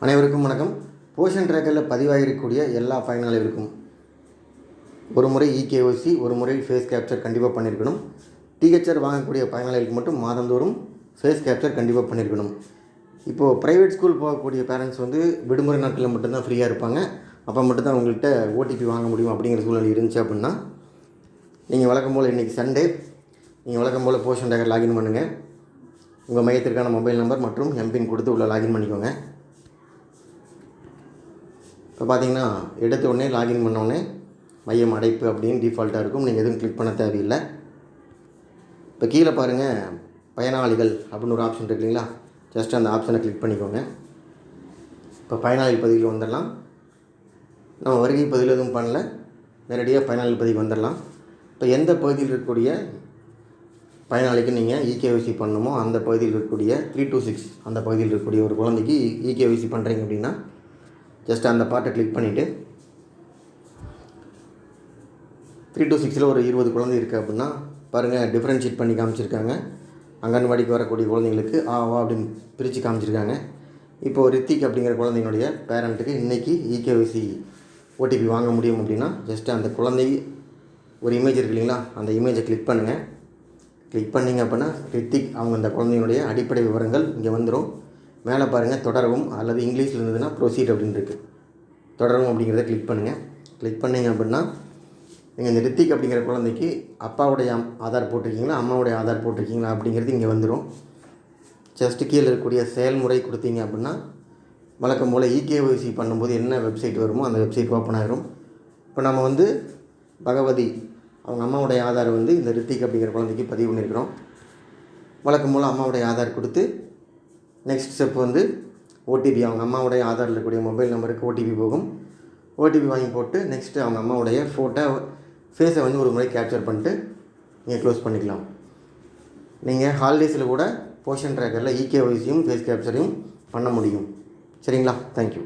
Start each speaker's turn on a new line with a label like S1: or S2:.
S1: அனைவருக்கும் வணக்கம். போஷன் ட்ராக்கரில் பதிவாகிருக்கக்கூடிய எல்லா பயனாளிகளுக்கும் ஒரு முறை இகேஒசி, ஒரு முறை ஃபேஸ் கேப்சர் கண்டிப்பாக பண்ணியிருக்கணும். டிஹெச்ஆர் வாங்கக்கூடிய பயனாளிகளுக்கு மட்டும் மாதந்தோறும் ஃபேஸ் கேப்சர் கண்டிப்பாக பண்ணியிருக்கணும். இப்போது ப்ரைவேட் ஸ்கூல் போகக்கூடிய பேரண்ட்ஸ் விடுமுறை நாட்களில் மட்டும்தான் ஃப்ரீயாக இருப்பாங்க. அப்போ மட்டும்தான் அவங்கள்ட்ட ஓடிபி வாங்க முடியும் அப்படிங்கிற சூழ்நிலை இருந்துச்சு அப்படின்னா, நீங்கள் வழக்கம் போல் இன்றைக்கி சண்டே, நீங்கள் வழக்கம் போல் போஷன் ட்ராக்கர் லாகின் பண்ணுங்கள். உங்கள் மையத்திற்கான மொபைல் நம்பர் மற்றும் எம்பின் கொடுத்து உள்ளே லாகின் பண்ணிக்கோங்க. இப்போ பார்த்தீங்கன்னா எடுத்த உடனே லாகின் பண்ணோடனே மையம் அடைப்பு அப்படின்னு டிஃபால்ட்டாக இருக்கும். நீங்கள் எதுவும் கிளிக் பண்ண தேவையில்லை. இப்போ கீழே பாருங்கள், பயனாளிகள் அப்படின்னு ஒரு ஆப்ஷன் இருக்கு இல்லைங்களா, ஜஸ்ட் அந்த ஆப்ஷனை கிளிக் பண்ணிக்கோங்க. இப்போ பயனாளி பதிவுக்கு வந்துடலாம். நம்ம வருகை பதிவு எதுவும் பண்ணல, நேரடியாக பயனாளி பதிவுக்கு வந்துடலாம். இப்போ எந்த பகுதியில் இருக்கக்கூடிய பயனாளிக்கு நீங்கள் இகேஒசி பண்ணணுமோ அந்த பகுதியில் இருக்கக்கூடிய 3 to 6 அந்த பகுதியில் இருக்கக்கூடிய ஒரு குழந்தைக்கு இகேஒசி பண்ணுறீங்க அப்படின்னா ஜஸ்ட் அந்த பார்ட்டை கிளிக் பண்ணிவிட்டு 3 to 6 ஒரு 20 குழந்தை இருக்குது அப்படின்னா பாருங்கள், டிஃப்ரென்ஷியேட் பண்ணி காமிச்சிருக்காங்க. அங்கன்வாடிக்கு வரக்கூடிய குழந்தைங்களுக்கு ஆவா அப்படின்னு பிரித்து காமிச்சிருக்காங்க. இப்போது ரித்திக் அப்படிங்கிற குழந்தைங்களுடைய பேரண்ட்டுக்கு இன்றைக்கி இகேஒசி ஓடிபி வாங்க முடியும் அப்படின்னா ஜஸ்ட் அந்த குழந்தை ஒரு இமேஜ் இருக்கு இல்லைங்களா, அந்த இமேஜை கிளிக் பண்ணுங்கள். கிளிக் பண்ணிங்க அப்படின்னா ரித்திக் அவங்க அந்த குழந்தைங்களுடைய அடிப்படை விவரங்கள் இங்கே வந்துடும். மேலே பாருங்கள், தொடரவும் அல்லது இங்கிலீஷில் இருந்ததுன்னா ப்ரொசீட் அப்படின்னு இருக்குது. தொடரவும் அப்படிங்கிறத கிளிக் பண்ணுங்கள். கிளிக் பண்ணிங்க அப்படின்னா நீங்கள் இந்த ரித்திக் அப்படிங்கிற குழந்தைக்கு அப்பாவுடைய ஆதார் போட்டிருக்கீங்களா, அம்மாவுடைய ஆதார் போட்டிருக்கீங்களா அப்படிங்கிறது இங்கே வந்துடும். ஜஸ்ட்டு கீழே இருக்கக்கூடிய செயல்முறை கொடுத்தீங்க அப்படின்னா வழக்கம் போல் இகேஒசி பண்ணும்போது என்ன வெப்சைட் வருமோ அந்த வெப்சைட் ஓப்பன் ஆகிரும். இப்போ நம்ம பகவதி அவங்க அம்மாவுடைய ஆதார் இந்த ரித்திக் அப்படிங்கிற குழந்தைக்கு பதிவு பண்ணியிருக்கிறோம். வழக்கம் போல் அம்மாவுடைய ஆதார் கொடுத்து நெக்ஸ்ட் ஸ்டெப் ஓடிபி அவங்க அம்மாவுடைய ஆதாரில் இருக்கக்கூடிய மொபைல் நம்பருக்கு ஓடிபி போகும். ஓடிபி வாங்கி போட்டு நெக்ஸ்ட்டு அவங்க அம்மாவுடைய ஃபேஸை ஒரு முறை கேப்சர் பண்ணிட்டு நீங்கள் க்ளோஸ் பண்ணிக்கலாம். நீங்கள் ஹாலிடேஸில் கூட போஷன் ட்ராக்கரில் இகேஒசியும் ஃபேஸ் கேப்சரையும் பண்ண முடியும். சரிங்களா? தேங்க்யூ.